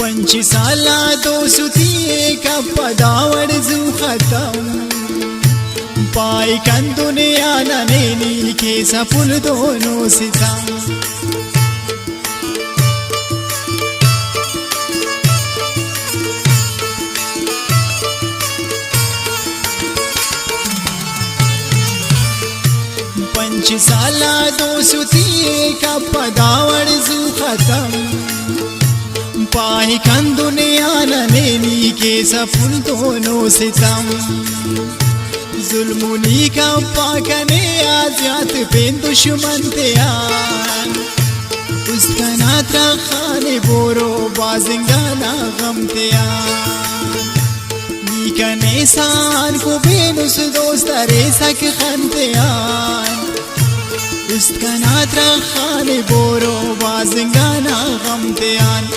पंच साला दोस्ती का पदावड़ जू खत्म पाई कन दुनिया नैनी के सफुल दोनों सितम पंच साला दोस्ती का पदावड़ जू खत्म पाई कन दुनिया नैनी के सफुल दोनों सितम जुल्मुनी का पाकने आजात पे दुश्मन त्यान उसका नाता खाने बोरो बाजिंगाना गम त्यान नीकन इंसान को बेनुस दोस्त रेसक खनत्यान उसका नाता खाने बोरो बाजिंगाना गम त्यान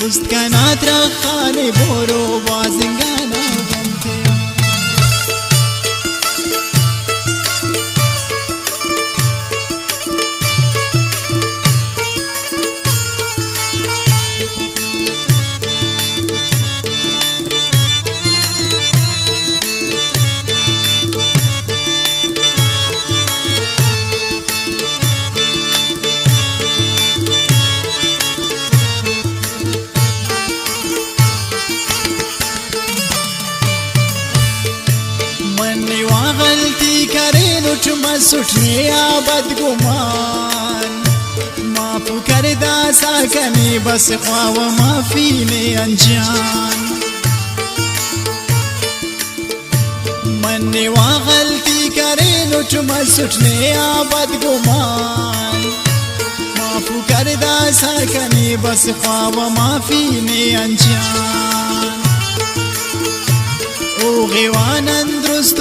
उसका नाता खाने बोरो बाजिंगाना गम त्यान गलती करे लुटमा सुठने या बदगुमान माफ कर दासा कने बस ख्वाव माफी ने अनजान मनने वा गलती करे लुटमा सुठने या बदगुमान माफ कर दासा कने बस ख्वाव माफी ने अनजान ओ गवानन दुरुस्त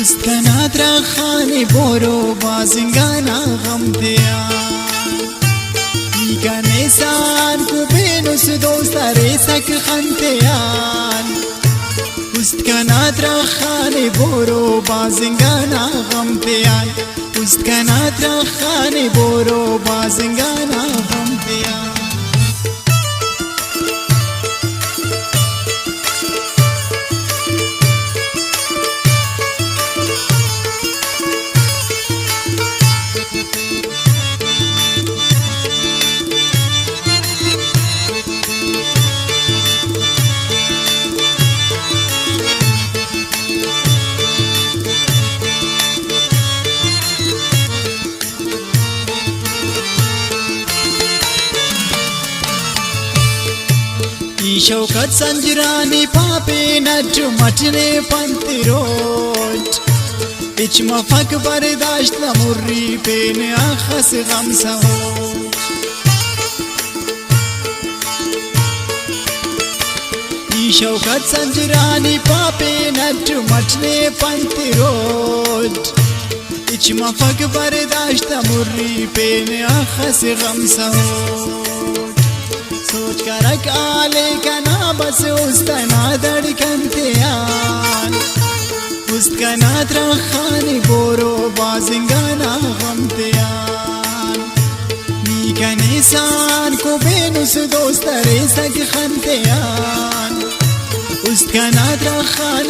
उसका नात्रा खाने बोरो बाजिंगाना गमतियान नीकन इंसान को बेनुस दोस्त रेसक खनत्यान उसका नात्रा खाने बोरो बाजिंगाना गमतियान उसका नात्रा खाने बोरो बाजिंगाना गमतियान शौकत संजरानी पापे नट मटने पंतिरोट इच मफक बर्दाश्त मुर्री पेन आखस गम सहो शौकत संजरानी पापे नट मटने पंतिरोट इच मफक बर्दाश्त मुर्री पेन आखस गम सहो सोच कर काले कना बस उसतना धड़कनत्यान उसका नात्रा खाने बोरो बाजिंगाना गमत्यान नीकन इंसान को बेनुस दोस्त रेसक खनत्यान उसका नात्रा खाने